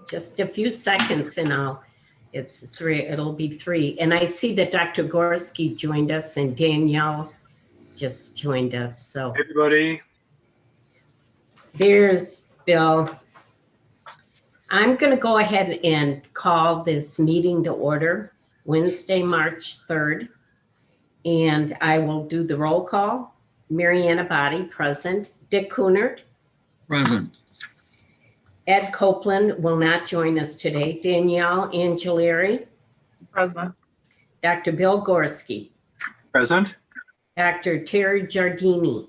Just a few seconds and it's 3, it'll be 3. And I see that Dr. Gorski joined us and Danielle just joined us. So Everybody. There's Bill. I'm going to go ahead and call this meeting to order Wednesday, March 3rd. And I will do the roll call. Mariana Body, present. Dick Kunert. Present. Ed Copeland will not join us today. Danielle Angileri. Present. Dr. Bill Gorski. Present. Dr. Terry Giardini.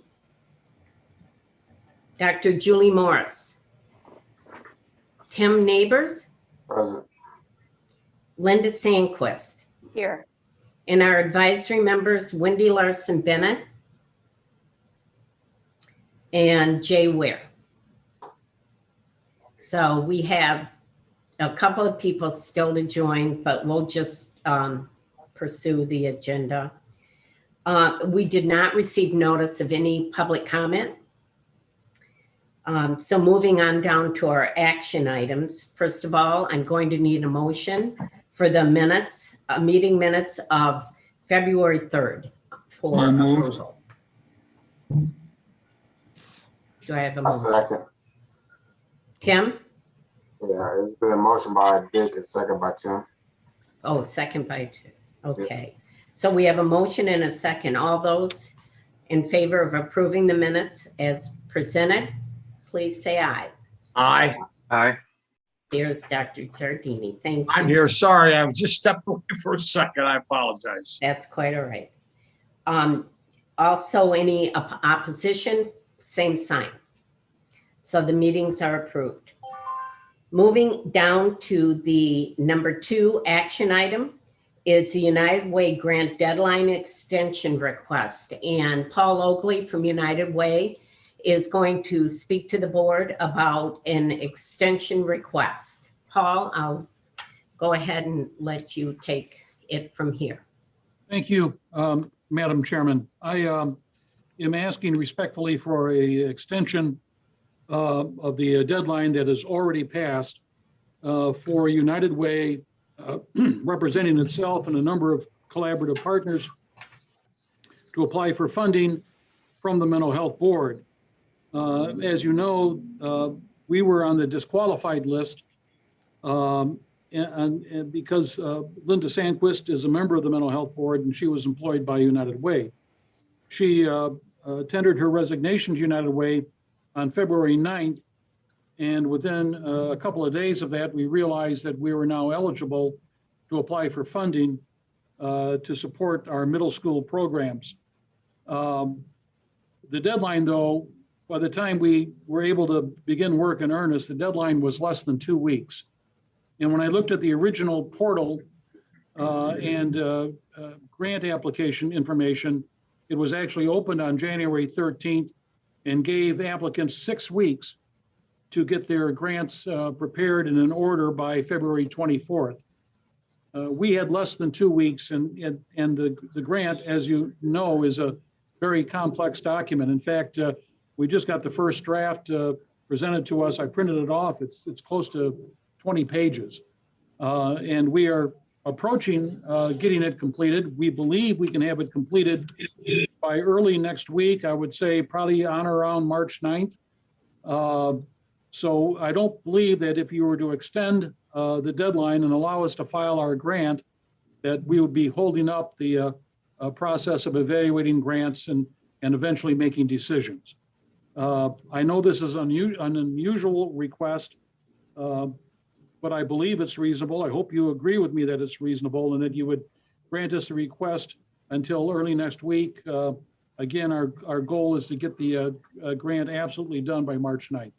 Dr. Julie Morris. Tim Neighbors. Present. Linda Sandquist. Here. And our advisory members, Wendy Larson Bennett and Jay Ware. So we have a couple of people still to join, but we'll just pursue the agenda. We did not receive notice of any public comment. So moving on down to our action items. First of all, I'm going to need a motion for the minutes, meeting minutes of February 3rd for approval. Do I have a A motion? second. Kim? Yeah, it's been a motion by Dick and second by Tim. Oh, second by two. Okay. So we have a motion and a second. All those in favor of approving the minutes as presented, please say aye. Aye. Aye. There's Dr. Giardini. Thank you. I'm here. Sorry, I was just stepped away for a second. I apologize. That's quite all right. Also, any opposition, same sign. So the meetings are approved. Moving down to the number 2 action item is the United Way grant deadline extension request. And Paul Oakley from United Way is going to speak to the board about an extension request. Paul, I'll go ahead and let you take it from here. Thank you, Madam Chairman. I am asking respectfully for a extension of the deadline that is already passed for United Way representing itself and a number of collaborative partners to apply for funding from the Mental Health Board. As you know, we were on the disqualified list and because Linda Sandquist is a member of the Mental Health Board and she was employed by United Way. She tendered her resignation to United Way on February 9th. And within a couple of days of that, we realized that we were now eligible to apply for funding to support our middle school programs. The deadline, though, by the time we were able to begin work in earnest, the deadline was less than 2 weeks. And when I looked at the original portal and grant application information, it was actually opened on January 13th and gave applicants 6 weeks to get their grants prepared and in order by February 24th. We had less than 2 weeks, and the grant, as you know, is a very complex document. In fact, we just got the first draft presented to us. I printed it off. It's close to 20 pages. And we are approaching getting it completed. We believe we can have it completed by early next week. I would say probably on or around March 9th. So I don't believe that if you were to extend the deadline and allow us to file our grant, that we would be holding up the process of evaluating grants and eventually making decisions. I know this is an unusual request, but I believe it's reasonable. I hope you agree with me that it's reasonable and that you would grant us the request until early next week. Again, our goal is to get the grant absolutely done by March 9th.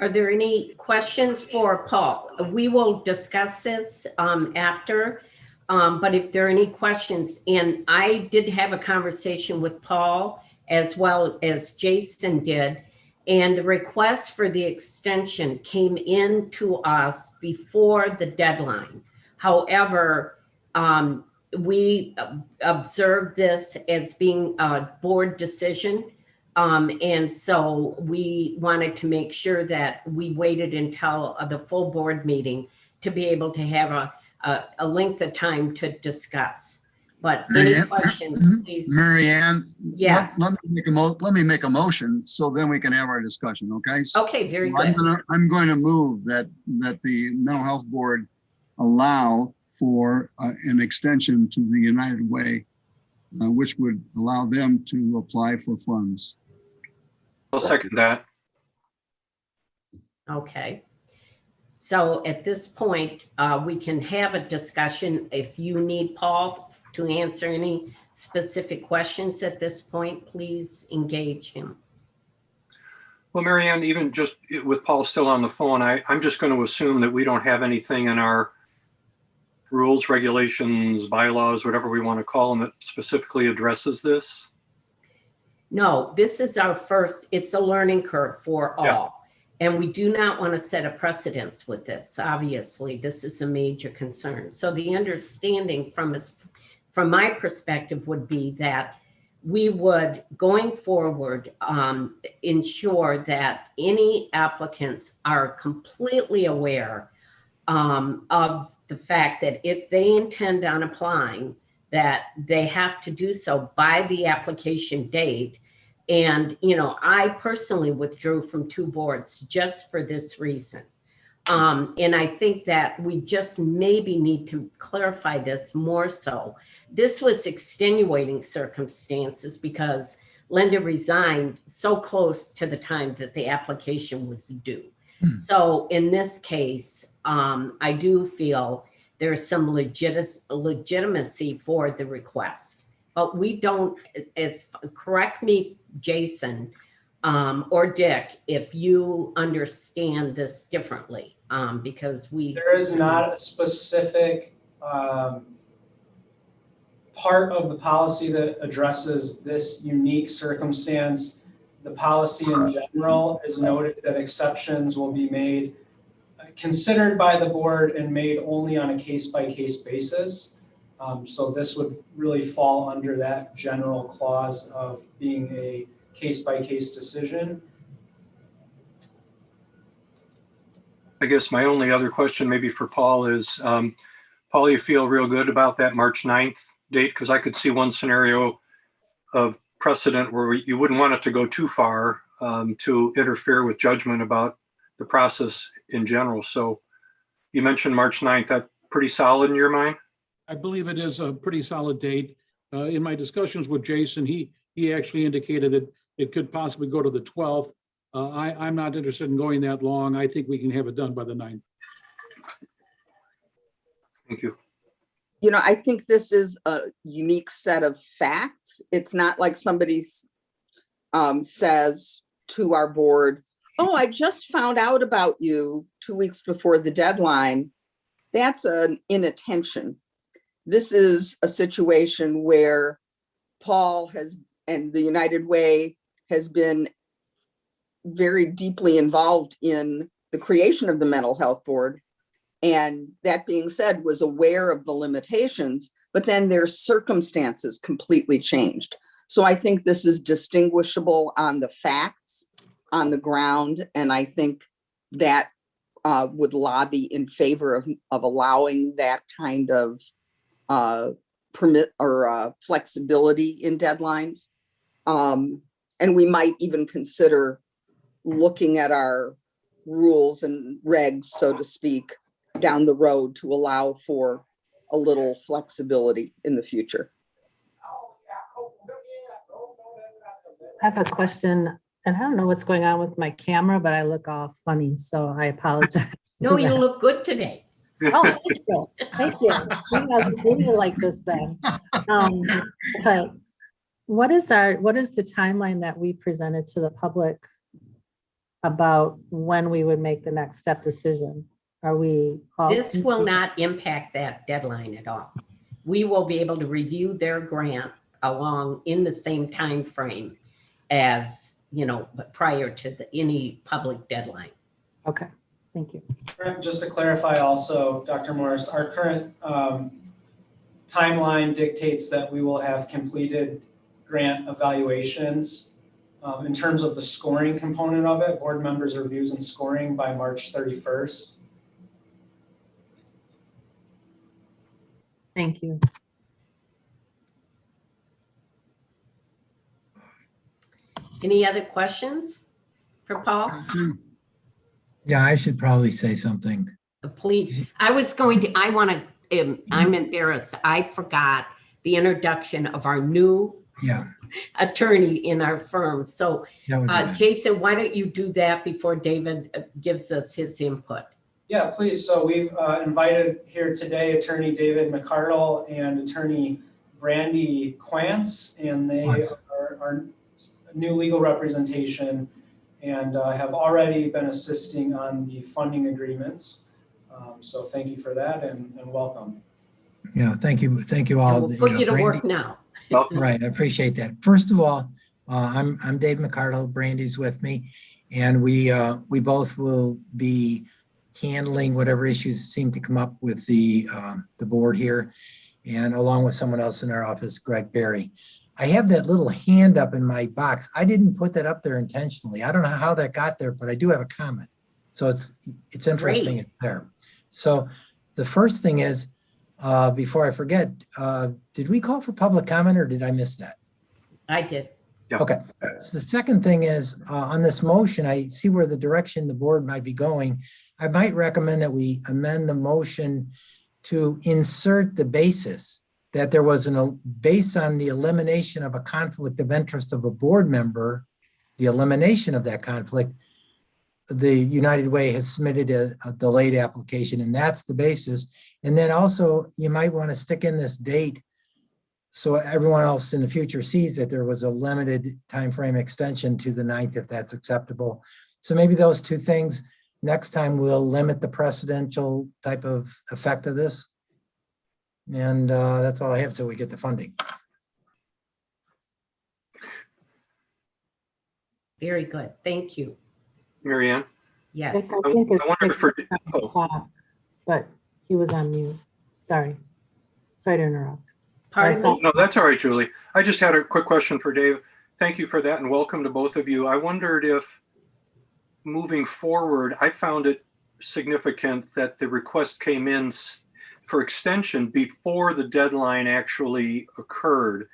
Are there any questions for Paul? We will discuss this after, but if there are any questions, and I did have a conversation with Paul as well as Jason did, and the request for the extension came in to us before the deadline. However, we observed this as being a board decision And so we wanted to make sure that we waited until the full board meeting to be able to have a length of time to discuss. But any Marianne? questions, please? Mary Ann? Yes. Let me make a motion so then we can have our discussion, okay? So Okay, very I'm good. going to move that the mental health board allow for an extension to the United Way, which would allow them to apply for funds. I'll second that. Okay. So at this point, we can have a discussion. If you need Paul to answer any specific questions at this point, please engage him. Well, Mary Ann, even just with Paul still on the phone, I'm just going to assume that we don't have anything in our rules, regulations, bylaws, whatever we want to call them, that specifically addresses this. No, this is our first, it's a learning curve for all. Yeah. And we do not want to set a precedence with this. Obviously, this is a major concern. So the understanding from my perspective would be that we would, going forward, ensure that any applicants are completely aware of the fact that if they intend on applying, that they have to do so by the application date. And, you know, I personally withdrew from 2 boards just for this reason. And I think that we just maybe need to clarify this more so. This was extenuating circumstances because Linda resigned so close to the time that the application was due. So in this case, I do feel there's some legitimacy for the request. But we don't, correct me, Jason, or Dick, if you understand this differently, because there is not a specific part of the policy that addresses this unique circumstance. The policy in general is noted that exceptions will be made, considered by the board and made only on a case-by-case basis. So this would really fall under that general clause of being a case-by-case decision. I guess my only other question maybe for Paul is, Paul, you feel real good about that March 9th date? Because I could see one scenario of precedent where you wouldn't want it to go too far to interfere with judgment about the process in general. So you mentioned March 9th, that pretty solid in your mind? I believe it is a pretty solid date. In my discussions with Jason, he actually indicated that it could possibly go to the 12th. I'm not interested in going that long. I think we can have it done by the 9th. Thank you. You know, I think this is a unique set of facts. It's not like somebody says to our board, oh, I just found out about you 2 weeks before the deadline. That's an inattention. This is a situation where Paul and the United Way has been very deeply involved in the creation of the mental health board. And that being said, was aware of the limitations, but then their circumstances completely changed. So I think this is distinguishable on the facts on the ground. And I think that would lobby in favor of allowing that kind of permit or flexibility in deadlines. And we might even consider looking at our rules and regs, so to speak, down the road to allow for a little flexibility in the future. I have a question, and I don't know what's going on with my camera, but I look all funny, so I apologize. No, you look good today. Oh, thank you. Thank you. Maybe I'll just leave it like this then. But what is the timeline that we presented to the public about when we would make the next step decision? Are we? This will not impact that deadline at all. We will be able to review their grant along in the same time frame as, you know, prior to any public deadline. Okay, thank you. Just to clarify also, Dr. Morris, our current timeline dictates that we will have completed grant evaluations In terms of the scoring component of it, board members' reviews and scoring by March 31st. Thank you. Any other questions for Paul? Yeah, I should probably say something. Please, I want to, I'm embarrassed. I forgot the introduction of our new Yeah, attorney in our firm. So that would be good. Jason, why don't you do that before David gives us his input? Yeah, please. So we've invited here today Attorney David McCardle and Attorney Brandy Quantz, and they are our new legal representation and have already been assisting on the funding agreements. So thank you for that and welcome. Yeah, thank you all. And we'll put you to Brandy- work now. Right, I appreciate that. First of all, I'm Dave McCardle, Brandy's with me, and we both will be handling whatever issues seem to come up with the board here, and along with someone else in our office, Greg Berry. I have that little hand up in my box. I didn't put that up there intentionally. I don't know how that got there, but I do have a comment. So it's interesting Great. it's there. So the first thing is, before I forget, did we call for public comment or did I miss that? I did. Yeah. Okay. So the second thing is, on this motion, I see where the direction the board might be going. I might recommend that we amend the motion to insert the basis that there was based on the elimination of a conflict of interest of a board member, the elimination of that conflict, the United Way has submitted a delayed application, and that's the basis. And then also you might want to stick in this date so everyone else in the future sees that there was a limited time frame extension to the 9th, if that's acceptable. So maybe those two things, next time we'll limit the precedential type of effect of this. And that's all I have till we get the funding. Very good. Thank you. Mary Ann? Yes. I think it's I wonder if but he was on mute. Sorry to interrupt. Pardon me? No, that's all right, Julie. I just had a quick question for Dave. Thank you for that and welcome to both of you. I wondered if moving forward, I found it significant that the request came in for extension before the deadline actually occurred.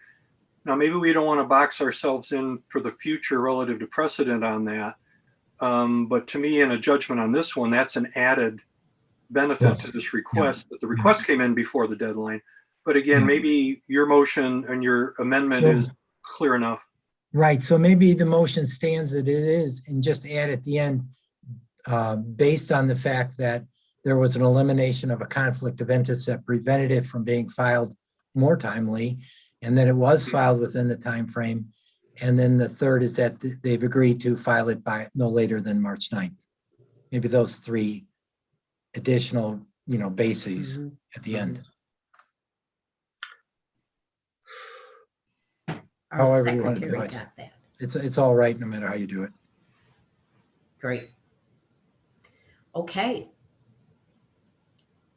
Now, maybe we don't want to box ourselves in for the future relative to precedent on that. But to me, in a judgment on this one, that's an added benefit to this request, that the request came in before the deadline. But again, maybe your motion and your amendment is clear enough. Right, so maybe the motion stands that it is and just add at the end, based on the fact that there was an elimination of a conflict of interest that prevented it from being filed more timely, and that it was filed within the time frame. And then the third is that they've agreed to file it by no later than March 9th. Maybe those three additional, bases at the end. Our However you want to do secretary it. got that. It's all right, no matter how you do it. Great. Okay.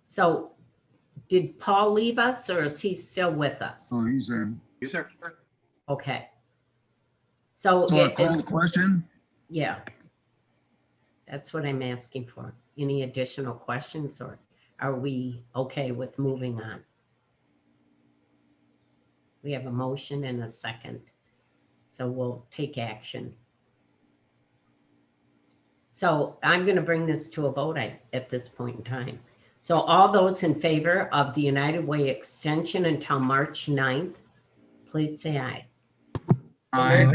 So did Paul leave us or is he still with us? Oh, he's there. Is there? Okay. So, So I call the question? yeah. That's what I'm asking for. Any additional questions or are we okay with moving on? We have a motion and a second. So we'll take action. So I'm going to bring this to a vote at this point in time. So all those in favor of the United Way extension until March 9th, please say aye. Aye.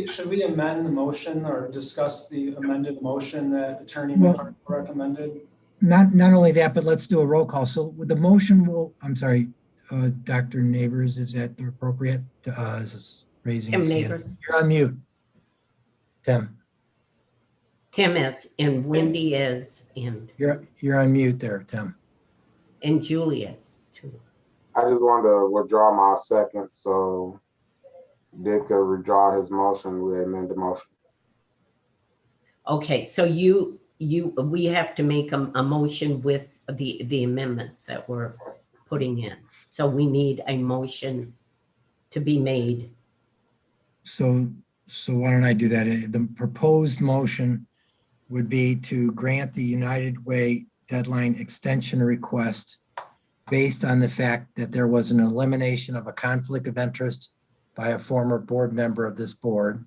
Should we amend the motion or discuss the amended motion that Attorney Well- McCardle recommended? Not only that, but let's do a roll call. So with the motion I'm sorry, Dr. Neighbors, is that appropriate? Is this raising Tim his hand? Neighbors. You're on mute. Tim, Tim is, and Wendy is, and you're on mute there, Tim. Julie is too. I just wanted to withdraw my second, so Dick could withdraw his motion. We amend the motion. Okay, so we have to make a motion with the amendments that we're putting in. So we need a motion to be made. So So why don't I do that? The proposed motion would be to grant the United Way deadline extension request based on the fact that there was an elimination of a conflict of interest by a former board member of this board.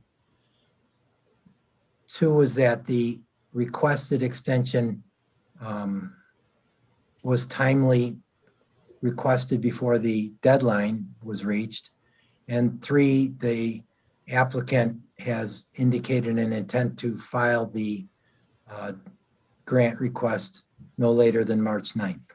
2 is that the requested extension was timely requested before the deadline was reached. And 3, the applicant has indicated an intent to file the grant request no later than March 9th.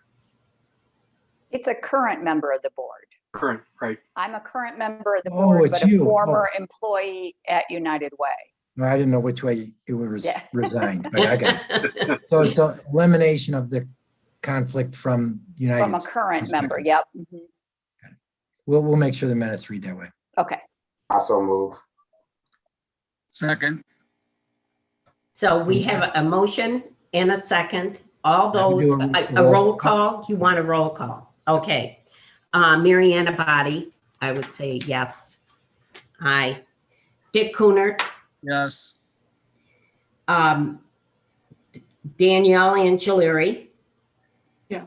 It's a current member of the board. Current, right? I'm a current member of the Oh, board, it's but a you. former employee at United Way. No, I didn't know which way it was Yeah. resigned, but I got it. So it's an elimination of the conflict from United. From a current member, yep. Mhm. We'll make sure the minutes read that way. Okay. I so move. Second, So we have a motion and a second. All Now we those, do a roll call, you want a roll call? Okay. Mary Ann Abadi, I would say yes. Aye. Dick Kunert, yes. Danielle Angeliri, Yes.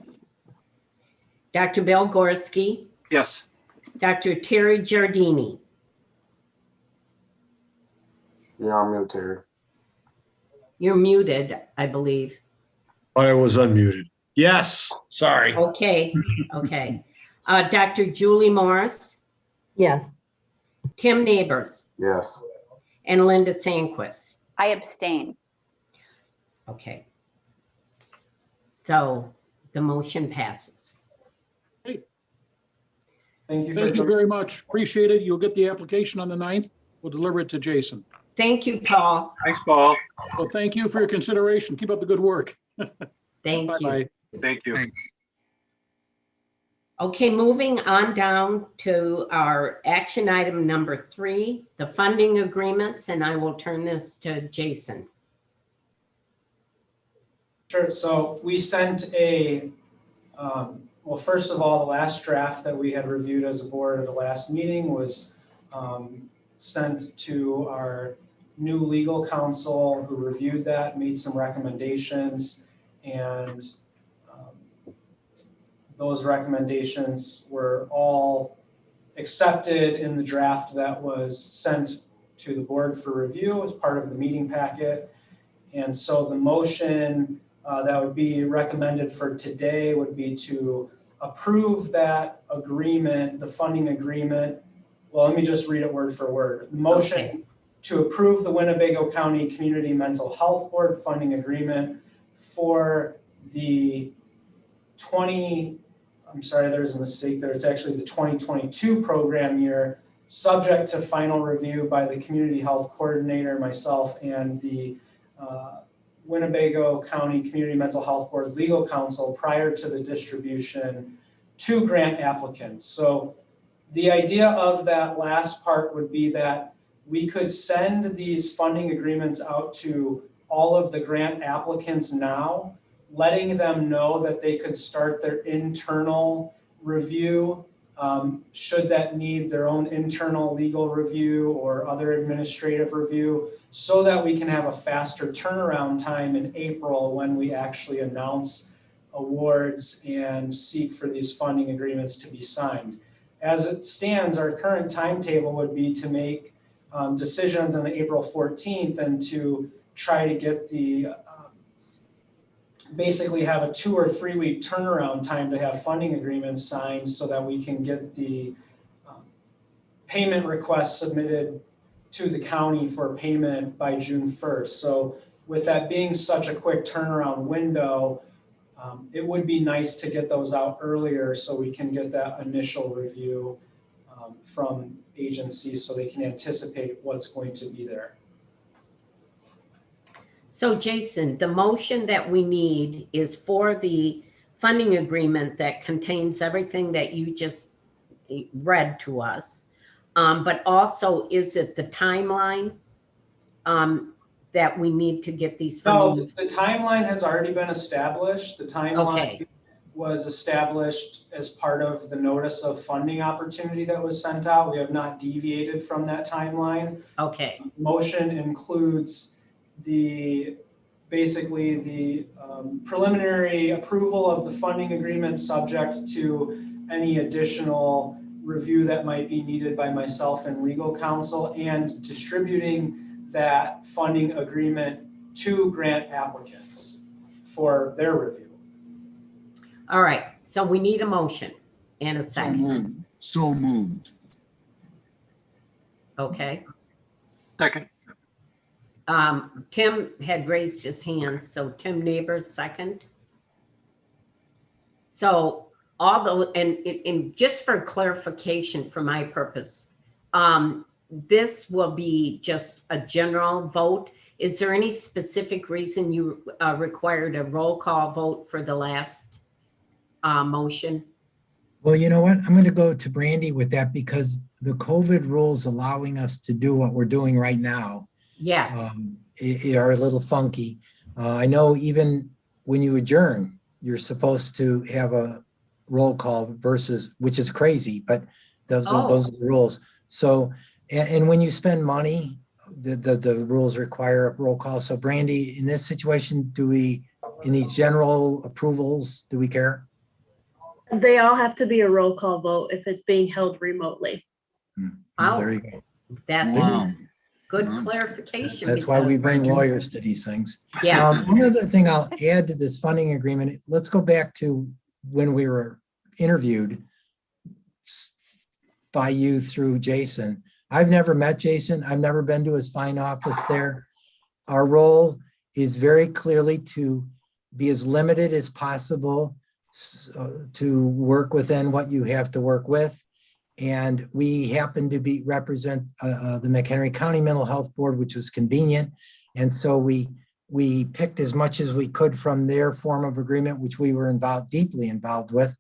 Dr. Bill Gorski, Yes. Dr. Terry Giardini. You're on mute, Terry. You're muted, I believe. I was unmuted. Yes, sorry. Okay, okay. Dr. Julie Morris, Yes. Tim Neighbors, Yes. and Linda Sandquist. I abstain. Okay. So the motion passes. Thank you. Thank you very much. Appreciate it. You'll get the application on the 9th. We'll deliver it to Jason. Thank you, Paul. Thanks, Paul. Well, thank you for your consideration. Keep up the good work. Thank you. Bye-bye. Thank you. Thanks. Okay, moving on down to our action item number 3, the funding agreements, and I will turn this to Jason. Sure. So we sent well, first of all, the last draft that we had reviewed as a board at the last meeting was sent to our new legal counsel who reviewed that, made some recommendations, and those recommendations were all accepted in the draft that was sent to the board for review as part of the meeting packet. And so the motion that would be recommended for today would be to approve that agreement, the funding agreement. Well, let me just read it word for word. Motion Okay. to approve the Winnebago County Community Mental Health Board funding agreement for the there's a mistake there. It's actually the 2022 program year, subject to final review by the community health coordinator, myself, and the Winnebago County Community Mental Health Board legal counsel prior to the distribution to grant applicants. So the idea of that last part would be that we could send these funding agreements out to all of the grant applicants now, letting them know that they could start their internal review, should that need their own internal legal review or other administrative review, so that we can have a faster turnaround time in April when we actually announce awards and seek for these funding agreements to be signed. As it stands, our current timetable would be to make decisions on April 14th and to try to get the basically have a 2 or 3 week turnaround time to have funding agreements signed so that we can get the payment request submitted to the county for payment by June 1st. So with that being such a quick turnaround window, it would be nice to get those out earlier so we can get that initial review from agencies so they can anticipate what's going to be there. So Jason, the motion that we need is for the funding agreement that contains everything that you just read to us. But also, is it the timeline that we need to get these funding? No, the timeline has already been established. The timeline was established as part of the notice of funding opportunity that was sent out. We have not deviated from that timeline. Okay, Motion includes basically the preliminary approval of the funding agreement subject to any additional review that might be needed by myself and legal counsel, and distributing that funding agreement to grant applicants for their review. all right. So we need a motion and a So second. moved. So moved. Okay. Second. Tim had raised his hand, so Tim Neighbors second. So and just for clarification for my purpose, this will be just a general vote. Is there any specific reason you required a roll call vote for the last motion? Well, you know what? I'm going to go to Brandy with that because the COVID rules allowing us to do what we're doing right now Yes. are a little funky. I know even when you adjourn, you're supposed to have a roll call versus, which is crazy, but those are the rules. So, and when you spend money, the rules require a roll call. So Brandy, in this situation, in these general approvals, do we care? They all have to be a roll call vote if it's being held remotely. Oh, There you go. that's Wow. good clarification. That's why we because- bring lawyers to these things. Yeah, One other thing I'll add to this funding agreement, let's go back to when we were interviewed by you through Jason. I've never met Jason. I've never been to his fine office there. Our role is very clearly to be as limited as possible to work within what you have to work with. And we happen to represent the McHenry County Mental Health Board, which was convenient. And so we picked as much as we could from their form of agreement, which we were deeply involved with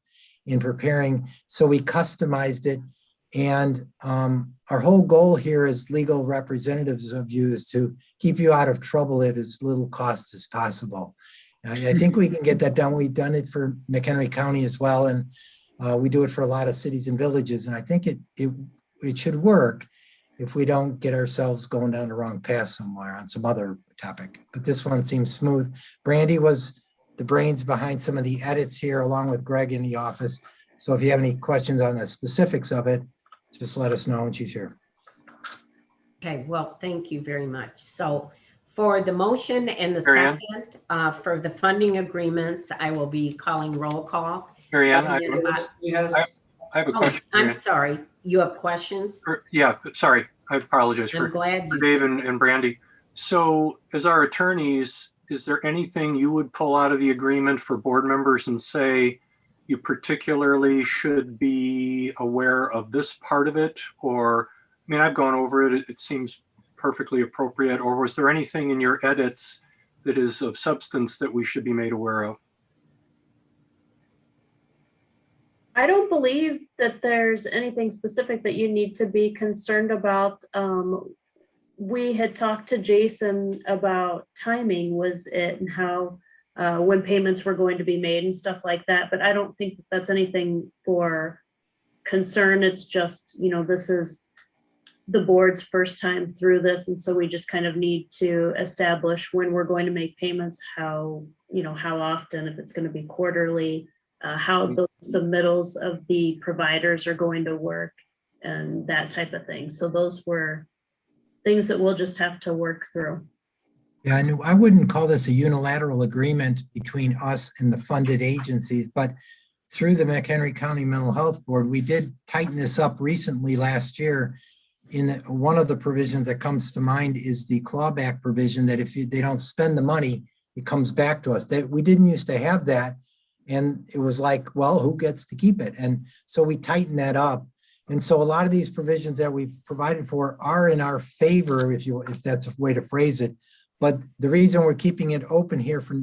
in preparing. So we customized it. And our whole goal here as legal representatives of you is to keep you out of trouble at as little cost as possible. I think we can get that done. We've done it for McHenry County as well. And we do it for a lot of cities and villages. And I think it should work if we don't get ourselves going down the wrong path somewhere on some other topic. But this one seems smooth. Brandy was the brains behind some of the edits here, along with Greg in the office. So if you have any questions on the specifics of it, just let us know when she's here. okay, well, thank you very much. So for the motion and the Mary Ann? second, for the funding agreements, I will be calling roll call. Mary Ann, I He has, have a Oh, question. I'm Mary Ann. sorry, you have questions? Yeah, sorry. I apologize I'm for glad you. Dave and Brandy. So as our attorneys, is there anything you would pull out of the agreement for board members and say you particularly should be aware of this part of it? Or, I mean, I've gone over it. It seems perfectly appropriate. Or was there anything in your edits that is of substance that we should be made aware of? I don't believe that there's anything specific that you need to be concerned about. We had talked to Jason about timing was it and how when payments were going to be made and stuff like that. But I don't think that that's anything for concern. It's just, this is the board's first time through this. And so we just kind of need to establish when we're going to make payments, how often, if it's going to be quarterly, how those submittals of the providers are going to work and that type of thing. So those were things that we'll just have to work through. Yeah, I wouldn't call this a unilateral agreement between us and the funded agencies, but through the McHenry County Mental Health Board, we did tighten this up recently last year. One of the provisions that comes to mind is the clawback provision that if they don't spend the money, it comes back to us. We didn't used to have that. And it was like, well, who gets to keep it? And so we tightened that up. And so a lot of these provisions that we've provided for are in our favor, if that's a way to phrase it. But the reason we're keeping it open here for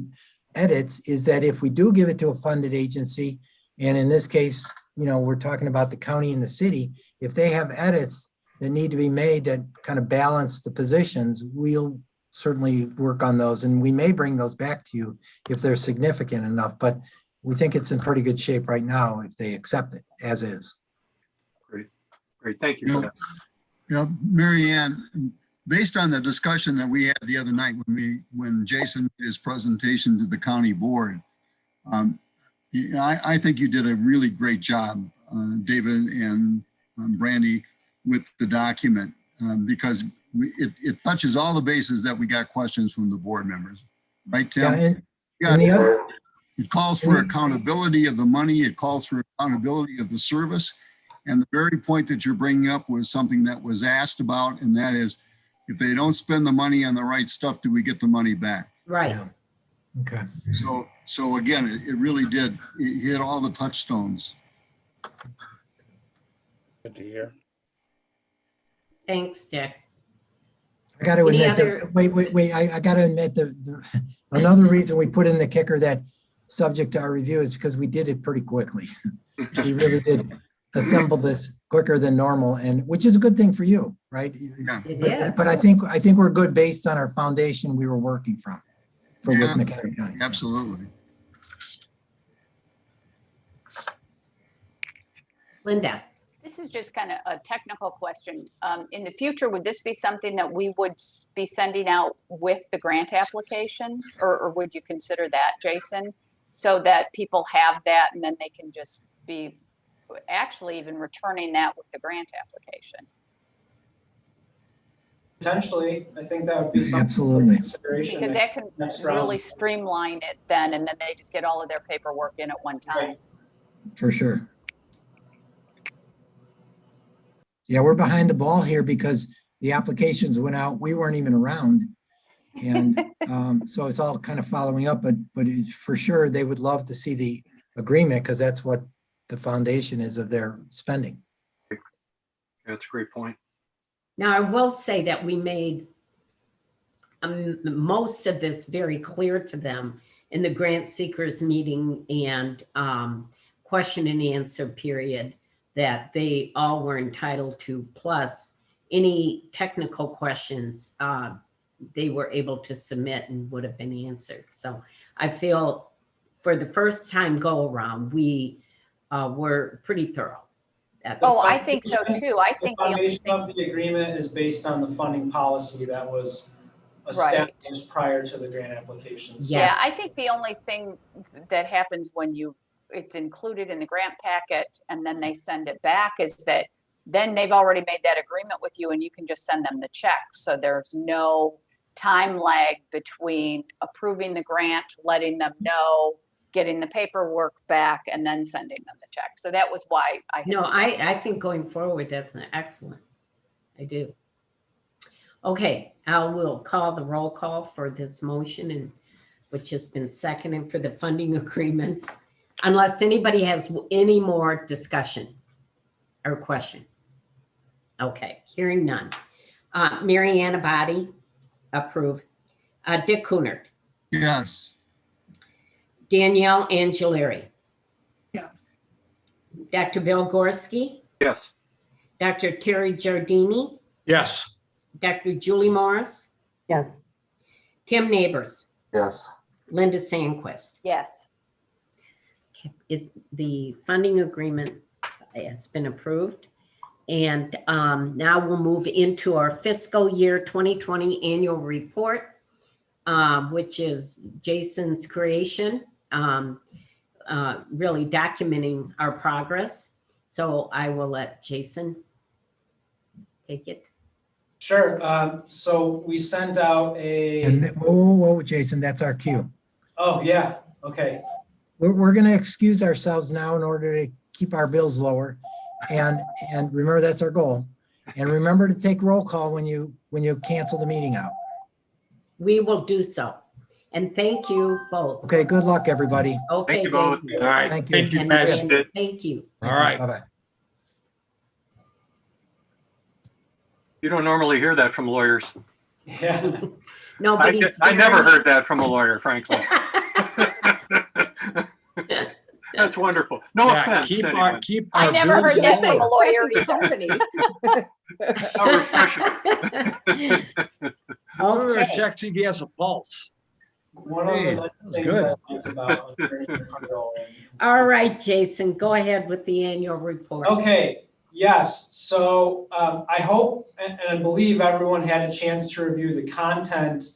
edits is that if we do give it to a funded agency, and in this case, we're talking about the county and the city, if they have edits that need to be made that kind of balance the positions, we'll certainly work on those. And we may bring those back to you if they're significant enough. But we think it's in pretty good shape right now if they accept it as is. Great, thank you for that. Yeah, Mary Ann, based on the discussion that we had the other night when Jason did his presentation to the county board, I think you did a really great job, David and Brandy, with the document because it touches all the bases that we got questions from the board members. Right, Tim? Yeah, and the other, it calls for accountability of the money. It calls for accountability of the service. And the very point that you're bringing up was something that was asked about, and that is, if they don't spend the money on the right stuff, do we get the money back? Right. yeah. Okay. So again, it really did. It hit all the touchstones. Good to hear. Thanks, Dick. I got to Any admit, other- wait, I got to admit another reason we put in the kicker that subject to our review is because we did it pretty quickly. We really did assemble this quicker than normal, and which is a good thing for you, right? Yeah. It is. But I think we're good based on our foundation we were working from for with Yeah. McHenry County. Absolutely. Linda, This is just kind of a technical question. In the future, would this be something that we would be sending out with the grant applications? Or would you consider that, Jason? So that people have that and then they can just be actually even returning that with the grant application? Potentially, I think that would be something. Absolutely. For consideration Because that can next round. really streamline it then, and then they just get all of their paperwork in at one time. Right. For sure. Yeah, we're behind the ball here because the applications went out. We weren't even around. And so it's all kind of following up, but for sure, they would love to see the agreement because that's what the foundation is of their spending. That's a great point. now I will say that we made most of this very clear to them in the grant seekers meeting and question and answer period that they all were entitled to, plus any technical questions they were able to submit and would have been answered. So I feel for the first time go around, we were pretty thorough. Oh, I think so too. I The think the only foundation thing, of the agreement is based on the funding policy that was Right. established prior to the grant applications. Yeah. yeah, Yes. I think the only thing that happens when it's included in the grant packet and then they send it back is that then they've already made that agreement with you and you can just send them the check. So there's no time lag between approving the grant, letting them know, getting the paperwork back, and then sending them the check. So that was why I had No, suggested I think going forward, that's an excellent. I do. Okay, I will call the roll call for this motion, and which has been seconded for the funding agreements, unless anybody has any more discussion or question. Okay, hearing none. Mary Ann Abadi, approve. Dick Kunert, Yes. Danielle Angelari, Yes. Dr. Bill Gorski, Yes, Dr. Terry Giardini, Yes. Dr. Julie Morris, Yes. Tim Neighbors, Yes. Linda Sandquist. yes. The funding agreement has been approved. And now we'll move into our fiscal year 2020 annual report, which is Jason's creation, really documenting our progress. So I will let Jason take it. Sure. So we sent out And a, whoa, Jason, that's our cue. oh, yeah, okay. We're going to excuse ourselves now in order to keep our bills lower. And remember, that's our goal. And remember to take roll call when you cancel the meeting out. We will do so. And thank you both. Okay, good luck, everybody. Okay, thank you both. David. All right. Thank you. Thank you, And- guys. and Thank you. All right. Bye-bye. You don't normally hear that from lawyers. Yeah. Nobody. I never heard that from a lawyer, frankly. That's wonderful. No Yeah, offense. keep anyone. I our never bills heard that low. from a lawyer Company. How refreshing. We're Okay. checking he has a pulse. One of Hey, the that was things good. I like about Attorney Ricardo and- All right, Jason, go ahead with the annual report. Okay, yes, so I hope and I believe everyone had a chance to review the content,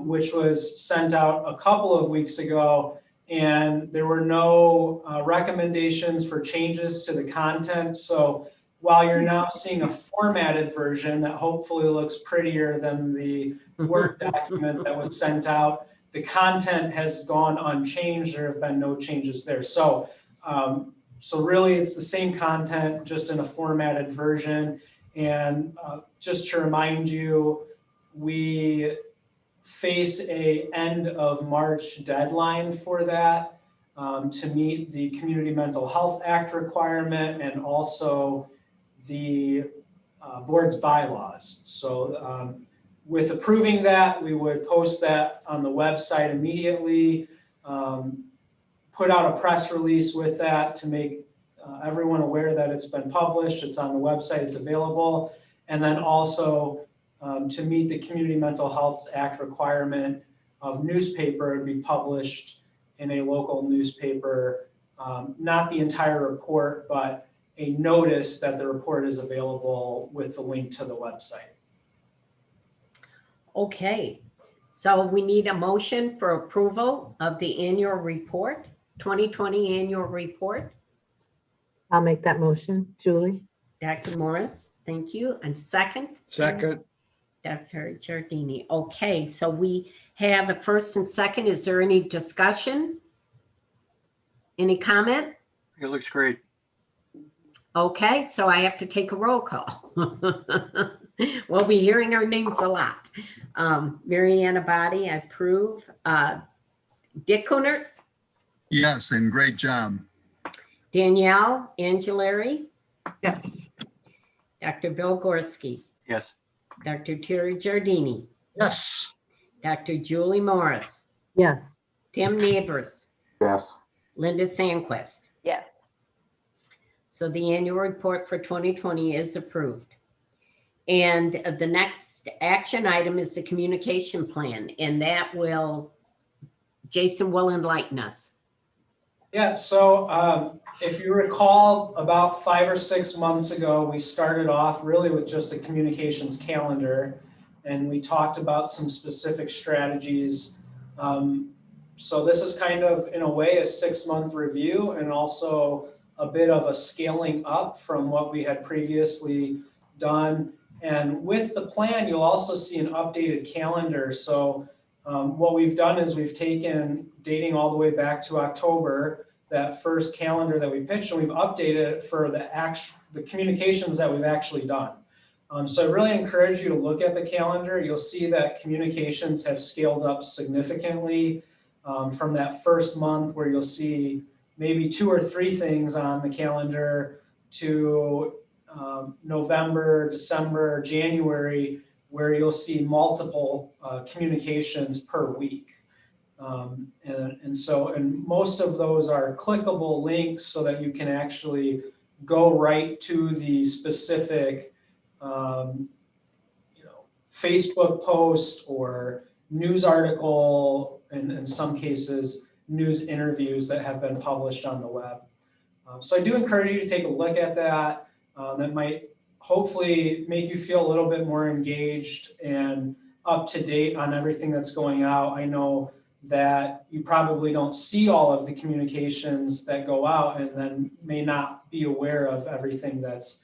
which was sent out a couple of weeks ago, and there were no recommendations for changes to the content. So while you're now seeing a formatted version that hopefully looks prettier than the Word document that was sent out, the content has gone unchanged. There have been no changes there. So really, it's the same content, just in a formatted version. And just to remind you, we face a end of March deadline for that to meet the Community Mental Health Act requirement and also the board's bylaws. So with approving that, we would post that on the website immediately, put out a press release with that to make everyone aware that it's been published, it's on the website, it's available. And then also to meet the Community Mental Health Act requirement of newspaper, it'd be published in a local newspaper, not the entire report, but a notice that the report is available with the link to the website. Okay, so we need a motion for approval of the annual report, 2020 annual report. I'll make that motion. Julie? Dr. Morris, thank you. And second? Second. Dr. Giardini. Okay, so we have a first and second. Is there any discussion? Any comment? It looks great. Okay, so I have to take a roll call. We'll be hearing our names a lot. Mary Ann Abadi, I approve. Dick Kunert, Yes, and great job. Danielle Angelari, Yes. Dr. Bill Gorski, Yes. Dr. Terry Giardini, Yes. Dr. Julie Morris, Yes. Tim Neighbors, Yes. Linda Sandquist. Yes. So the annual report for 2020 is approved. And the next action item is the communication plan, and that will, Jason will enlighten us. Yeah, so if you recall, about 5 or 6 months ago, we started off really with just a communications calendar, and we talked about some specific strategies. So this is kind of, in a way, a 6-month review and also a bit of a scaling up from what we had previously done. And with the plan, you'll also see an updated calendar. So what we've done is we've taken, dating all the way back to October, that first calendar that we pitched, and we've updated it for the communications that we've actually done. So I really encourage you to look at the calendar. You'll see that communications have scaled up significantly from that first month where you'll see maybe 2 or 3 things on the calendar to November, December, January, where you'll see multiple communications per week. And most of those are clickable links so that you can actually go right to the specific Facebook post or news article, and in some cases, news interviews that have been published on the web. So I do encourage you to take a look at that. That might hopefully make you feel a little bit more engaged and up to date on everything that's going out. I know that you probably don't see all of the communications that go out and then may not be aware of everything that's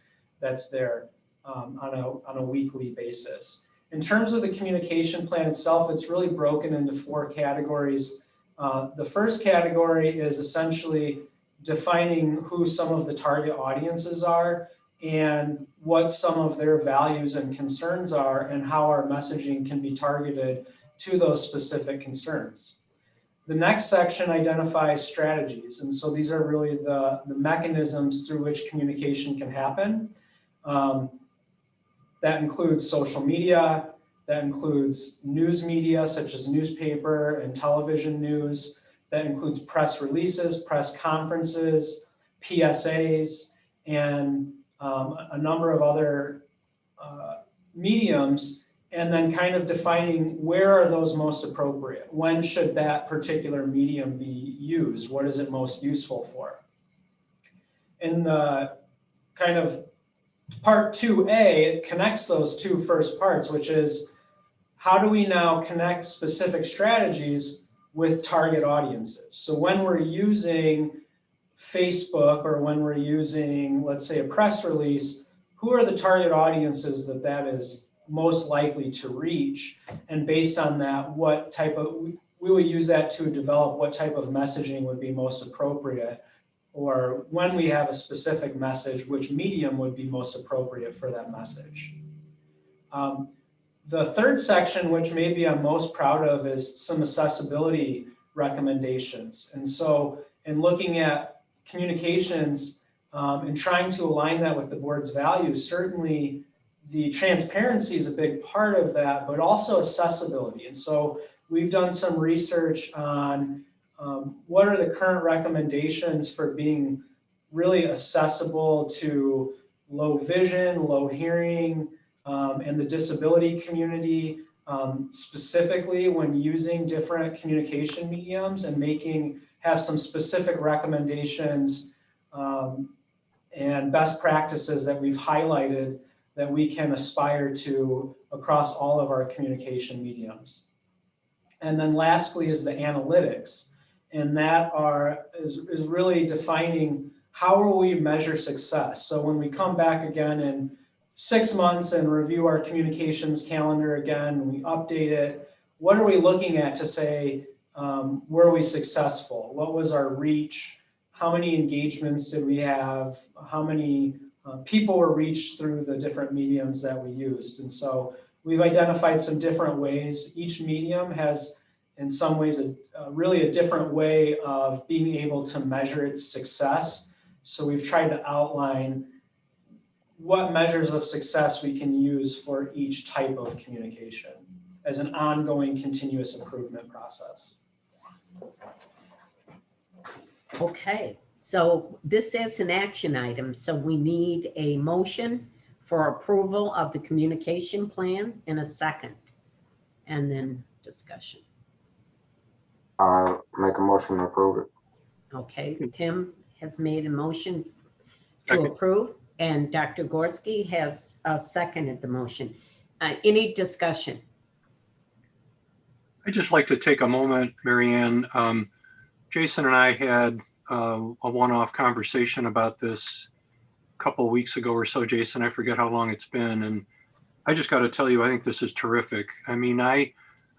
there on a weekly basis. In terms of the communication plan itself, it's really broken into 4 categories. The first category is essentially defining who some of the target audiences are and what some of their values and concerns are and how our messaging can be targeted to those specific concerns. The next section identifies strategies. And so these are really the mechanisms through which communication can happen. That includes social media, that includes news media such as newspaper and television news, that includes press releases, press conferences, PSAs, and a number of other mediums and then kind of defining where are those most appropriate? When should that particular medium be used? What is it most useful for? In the kind of part 2A, it connects those two first parts, which is how do we now connect specific strategies with target audiences? So when we're using Facebook or when we're using, let's say, a press release, who are the target audiences that is most likely to reach? And based on that, what type of, we will use that to develop what type of messaging would be most appropriate, or when we have a specific message, which medium would be most appropriate for that message. The third section, which maybe I'm most proud of, is some accessibility recommendations. And so in looking at communications and trying to align that with the board's values, certainly the transparency is a big part of that, but also accessibility. And so we've done some research on what are the current recommendations for being really accessible to low vision, low hearing, and the disability community, specifically when using different communication mediums, and have some specific recommendations and best practices that we've highlighted that we can aspire to across all of our communication mediums. And then lastly is the analytics. And that is really defining how will we measure success. So when we come back again in 6 months and review our communications calendar again, we update it, what are we looking at to say, were we successful? What was our reach? How many engagements did we have? How many people were reached through the different mediums that we used? And so we've identified some different ways. Each medium has, in some ways, really a different way of being able to measure its success. So we've tried to outline what measures of success we can use for each type of communication as an ongoing continuous improvement process. Okay, so this is an action item, so we need a motion for approval of the communication plan in a second, and then discussion. Make a motion to approve it. Okay, Tim has made a motion to Second. approve, and Dr. Gorski has seconded the motion. Any discussion? I'd just like to take a moment, Mary Ann. Jason and I had a one-off conversation about this a couple of weeks ago or so, Jason. I forget how long it's been. And I just got to tell you, I think this is terrific. I mean, I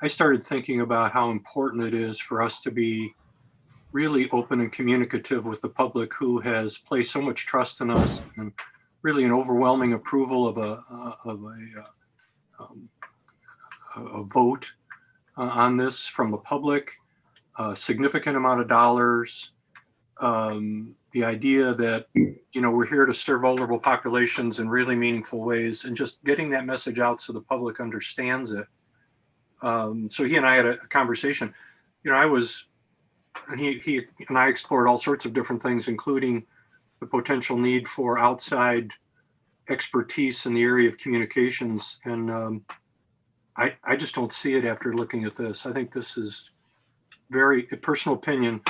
started thinking about how important it is for us to be really open and communicative with the public who has placed so much trust in us, and really an overwhelming approval of a vote on this from the public, a significant amount of dollars. The idea that, you know, we're here to serve vulnerable populations in really meaningful ways, and just getting that message out so the public understands it. So he and I had a conversation. You know, he and I explored all sorts of different things, including the potential need for outside expertise in the area of communications. And I just don't see it after looking at this. I think this is very, personal opinion,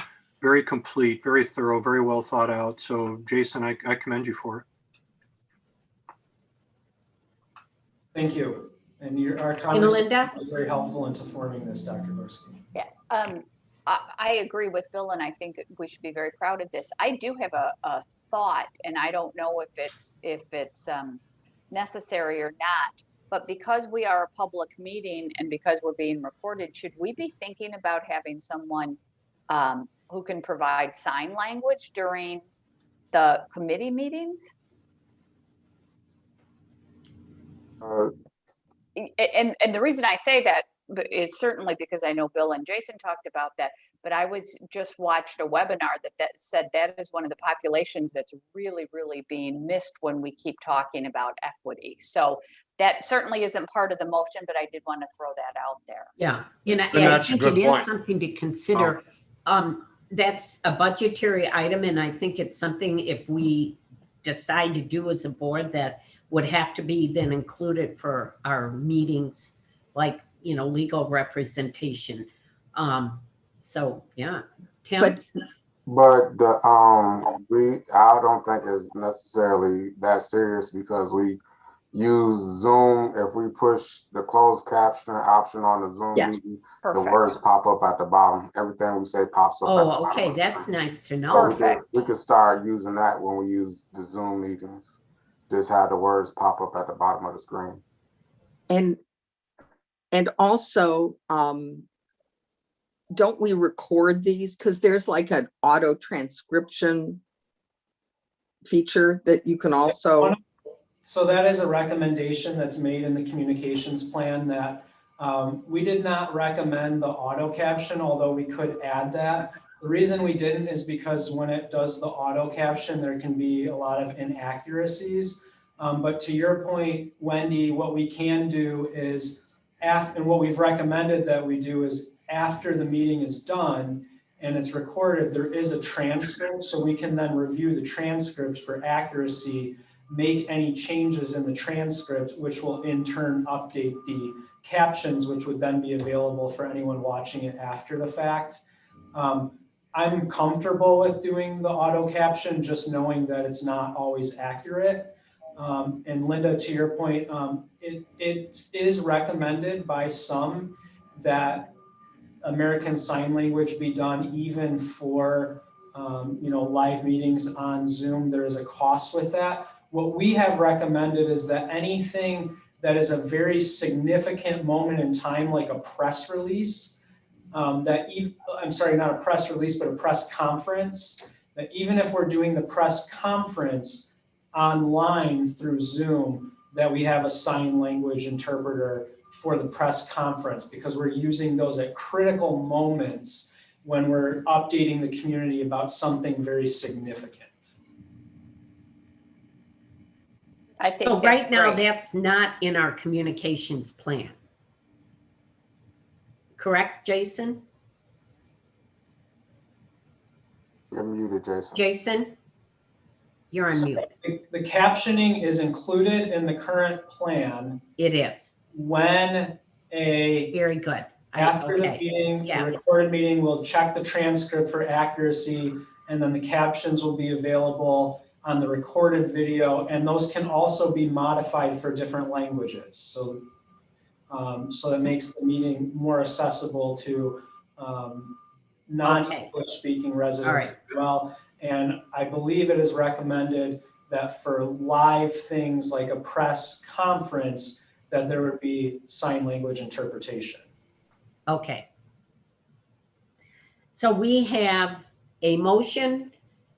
very complete, very thorough, very well thought out. So Jason, I commend you for it. Thank you. And our conversation Linda? was very helpful into forming this, Dr. Gorski. Yeah, I agree with Bill, and I think that we should be very proud of this. I do have a thought, and I don't know if it's necessary or not, but because we are a public meeting and because we're being recorded, should we be thinking about having someone who can provide sign language during the committee meetings? And the reason I say that is certainly because I know Bill and Jason talked about that, but I just watched a webinar that said that is one of the populations that's really, really being missed when we keep talking about equity. So that certainly isn't part of the motion, but I did want to throw that out there. Yeah, and I that's a think good it is point. something to consider. That's a budgetary item, and I think it's something, if we decide to do as a board, that would have to be then included for our meetings, like, legal representation. So, yeah. Tim? But But I don't think it's necessarily that serious because we use Zoom. If we push the closed caption option on the Zoom Yes, meeting, the Perfect. words pop up at the bottom. Everything we say pops up at the Oh, bottom. okay, of the that's screen. nice to So know. we could start using that when we use the Zoom meetings. Just have the words pop up at the bottom of the screen. and also, don't we record these? Because there's like an auto transcription feature that you can also. So that is a recommendation that's made in the communications plan that we did not recommend the auto caption, although we could add that. The reason we didn't is because when it does the auto caption, there can be a lot of inaccuracies. But to your point, Wendy, what we can do is, and what we've recommended that we do is after the meeting is done and it's recorded, there is a transcript, so we can then review the transcripts for accuracy, make any changes in the transcript, which will in turn update the captions, which would then be available for anyone watching it after the fact. I'm comfortable with doing the auto caption, just knowing that it's not always accurate. And Linda, to your point, it is recommended by some that American Sign Language be done even for live meetings on Zoom. There is a cost with that. What we have recommended is that anything that is a very significant moment in time, like a press release, I'm sorry, not a press release, but a press conference, that even if we're doing the press conference online through Zoom, that we have a sign language interpreter for the press conference, because we're using those at critical moments when we're updating the community about something very significant. I think So that's right now, great. that's not in our communications plan. Correct, Jason? You're muted, Jason. Jason? You're on mute. The captioning is included in the current plan It is. when Very good. after the Okay. meeting, Yes. the recorded meeting, we'll check the transcript for accuracy, and then the captions will be available on the recorded video, and those can also be modified for different languages. So that makes the meeting more accessible to non-English speaking residents as well. And I believe it is recommended that for live things like a press conference, that there would be sign language interpretation. Okay. So we have a motion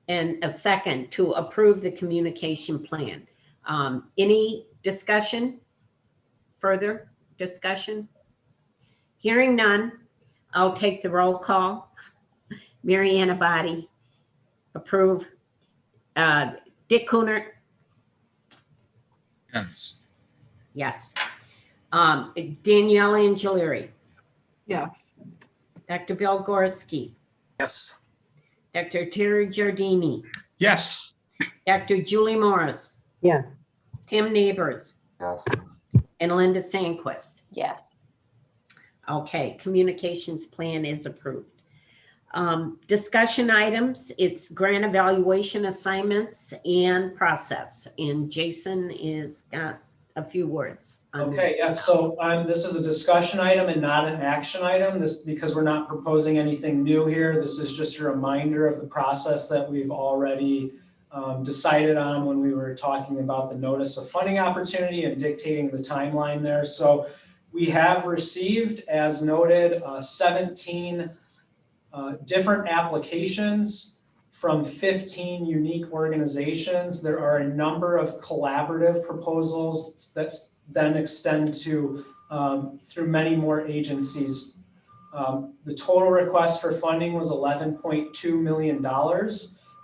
and a second to approve the communication plan. Any discussion? Further discussion? Hearing none, I'll take the roll call. Mary Ann Abadi, approve. Dick Kunert? Yes. Yes. Danielle Angeliri? Yes. Dr. Bill Gorski? Yes. Dr. Terry Giardini? Yes. Dr. Julie Morris? Yes. Tim Neighbors? Yes. And Linda Sandquist? Yes. Okay, communications plan is approved. Discussion items, it's grant evaluation assignments and process. And Jason is got a few words on Okay, this. yeah, so this is a discussion item and not an action item. This, because we're not proposing anything new here. This is just a reminder of the process that we've already decided on when we were talking about the notice of funding opportunity and dictating the timeline there. So we have received, as noted, 17 different applications from 15 unique organizations. There are a number of collaborative proposals that then extend to through many more agencies. The total request for funding was $11.2 million.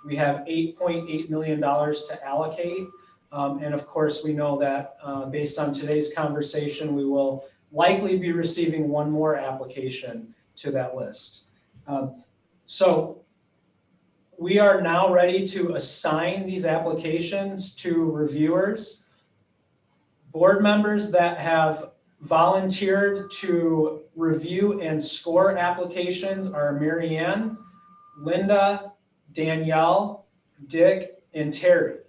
We have $8.8 million to allocate. And of course, we know that based on today's conversation, we will likely be receiving one more application to that list. So we are now ready to assign these applications to reviewers. Board members that have volunteered to review and score applications are Mary Ann, Linda, Danielle, Dick, and Terry.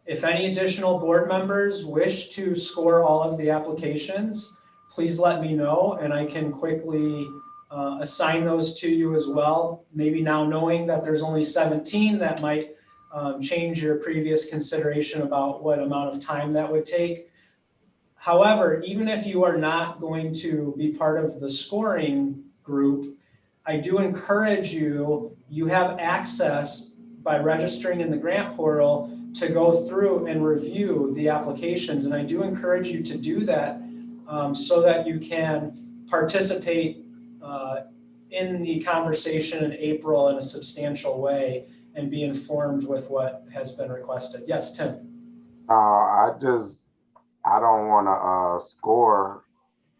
If any additional board members wish to score all of the applications, please let me know and I can quickly assign those to you as well. Maybe now knowing that there's only 17, that might change your previous consideration about what amount of time that would take. However, even if you are not going to be part of the scoring group, I do encourage you, you have access by registering in the grant portal to go through and review the applications. And I do encourage you to do that so that you can participate in the conversation in April in a substantial way and be informed with what has been requested. Yes, Tim. I don't want to score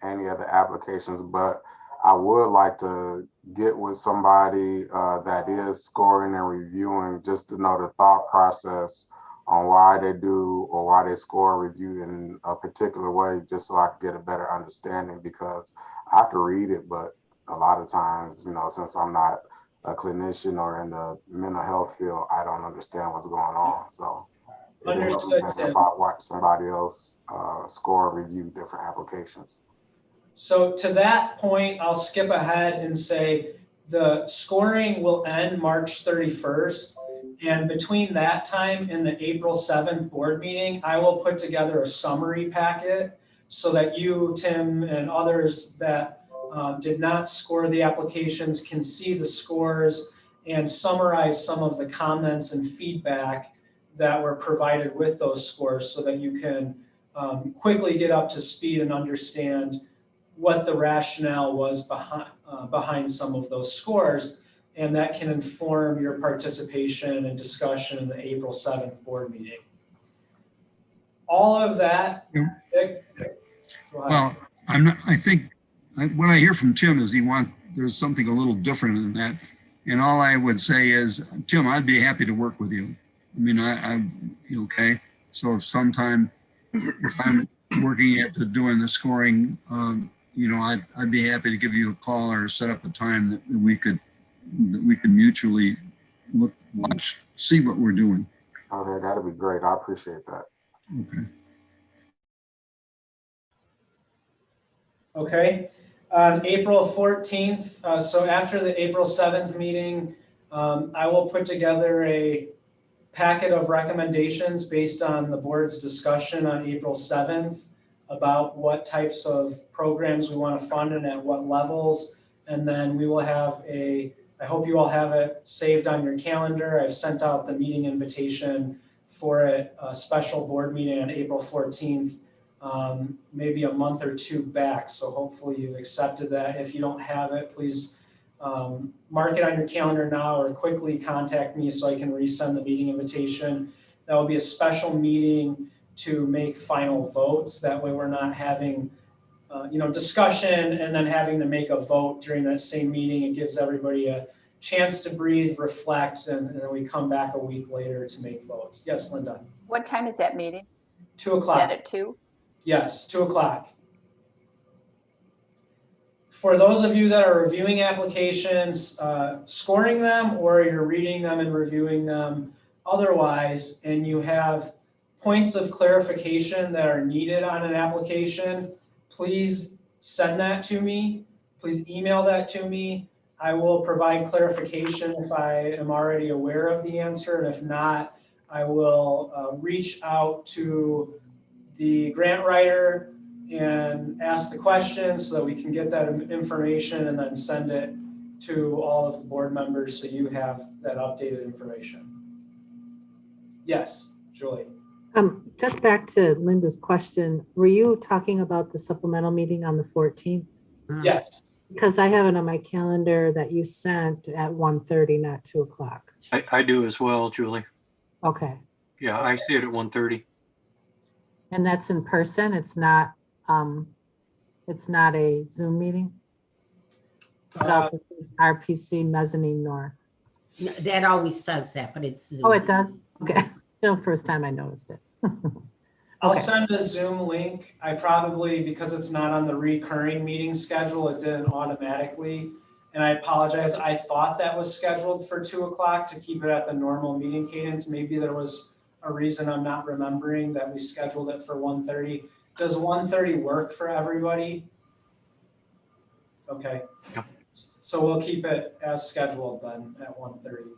any of the applications, but I would like to get with somebody that is scoring and reviewing just to know the thought process on why they do or why they score or review in a particular way, just so I can get a better understanding, because I can read it, but a lot of times, you know, since I'm not a clinician or in the mental health field, I don't understand what's going on. So Understood, Tim. if I watch somebody else score or review different applications. So to that point, I'll skip ahead and say the scoring will end March 31st. And between that time and the April 7th board meeting, I will put together a summary packet so that you, Tim, and others that did not score the applications can see the scores and summarize some of the comments and feedback that were provided with those scores so that you can quickly get up to speed and understand what the rationale was behind some of those scores, and that can inform your participation and discussion in the April 7th board meeting. All of that. Well, I think what I hear from Tim is there's something a little different in that. And all I would say is, Tim, I'd be happy to work with you. I mean, okay. So if sometime, if I'm working at doing the scoring, you know, I'd be happy to give you a call or set up a time that we could mutually watch, see what we're doing. Okay, that'd be great. I appreciate that. Okay. Okay. On April 14th, so after the April 7th meeting, I will put together a packet of recommendations based on the board's discussion on April 7th about what types of programs we want to fund and at what levels. And then we will have I hope you all have it saved on your calendar. I've sent out the meeting invitation for a special board meeting on April 14th, maybe a month or two back. So hopefully you've accepted that. If you don't have it, please mark it on your calendar now or quickly contact me so I can resend the meeting invitation. That will be a special meeting to make final votes. That way we're not having discussion and then having to make a vote during that same meeting. It gives everybody a chance to breathe, reflect, and then we come back a week later to make votes. Yes, Linda. What time is that meeting? 2 o'clock. Is that at 2? Yes, 2 o'clock. For those of you that are reviewing applications, scoring them, or you're reading them and reviewing them otherwise, and you have points of clarification that are needed on an application, please send that to me. Please email that to me. I will provide clarification if I am already aware of the answer, and if not, I will reach out to the grant writer and ask the questions so that we can get that information and then send it to all of the board members so you have that updated information. Yes, Julie. Just back to Linda's question, were you talking about the supplemental meeting on the 14th? Yes. Because I have it on my calendar that you sent at 1:30, not 2 o'clock. I do as well, Julie. Okay. Yeah, I see it at 1:30. And that's in person? It's not a Zoom meeting? It also says RPC Mezzanine North. That always says that, but it's Zoom. Oh, it does? Okay. Still first time I noticed it. I'll Okay. send a Zoom link. I probably, because it's not on the recurring meeting schedule, it didn't automatically. And I apologize. I thought that was scheduled for 2 o'clock to keep it at the normal meeting cadence. Maybe there was a reason I'm not remembering that we scheduled it for 1:30. Does 1:30 work for everybody? Okay. Yep. So we'll keep it as scheduled then at 1:30.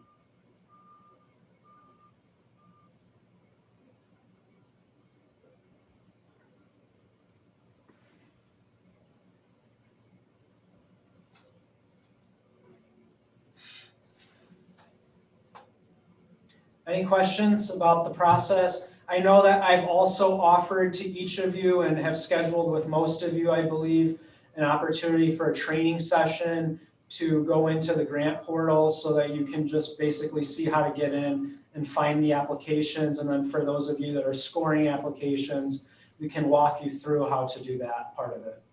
Any questions about the process? I know that I've also offered to each of you and have scheduled with most of you, I believe, an opportunity for a training session to go into the grant portal so that you can just basically see how to get in and find the applications. And then for those of you that are scoring applications, we can walk you through how to do that part of it.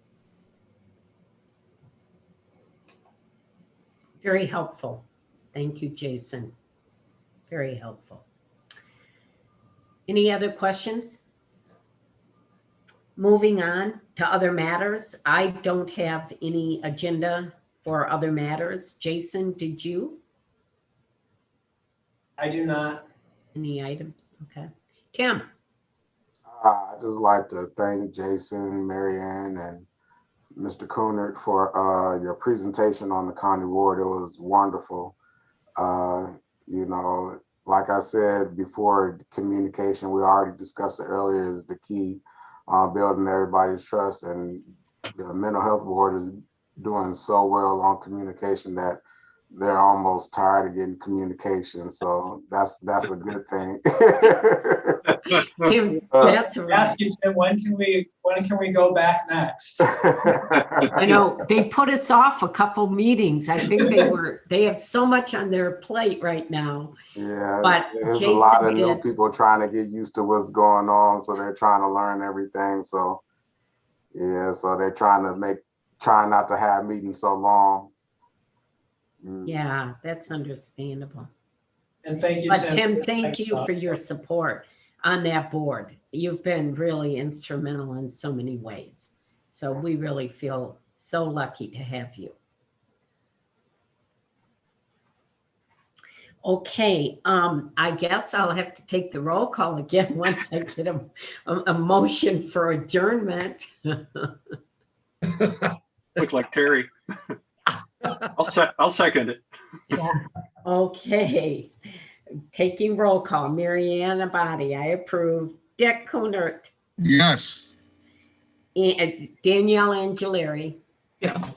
Very helpful. Thank you, Jason. Very helpful. Any other questions? Moving on to other matters. I don't have any agenda for other matters. Jason, did you? I do not. Any items? Okay. Tim? I'd just like to thank Jason, Marianne, and Mr. Coonert for your presentation on the county ward. It was wonderful. You know, like I said before, communication, we already discussed it earlier, is the key, building everybody's trust. And the mental health board is doing so well on communication that they're almost tired of getting communication. So that's a good thing. Tim, that's right. Ask you, Tim, when can we go back next? I know they put us off a couple meetings. I think they have so much on their plate right now. Yeah, But there's a Jason lot of new did- people trying to get used to what's going on, so they're trying to learn everything. So yeah, so they're trying not to have meetings so long. Yeah, that's understandable. And thank you, But Tim. Tim, thank you for your support on that board. You've been really instrumental in so many ways. So we really feel so lucky to have you. Okay, I guess I'll have to take the roll call again once I get a motion for adjournment. Look like Terry. I'll second it. Yeah. Okay. Taking roll call. Marianne Abadi, I approve. Dick Coonert. Yes. Danielle Angelari. Yeah.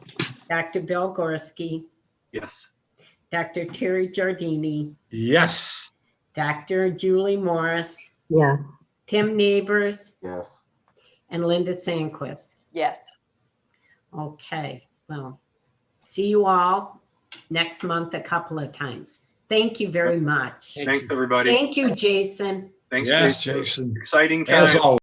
Dr. Bill Gorski. Yes. Dr. Terry Giardini. Yes. Dr. Julie Morris. Yes. Tim Neighbors. Yes. And Linda Sandquist. Yes. Okay. Well, see you all next month a couple of times. Thank you very much. Thanks, everybody. Thank you, Jason. Thanks, Yes, Jason. Jason. Exciting As time. always.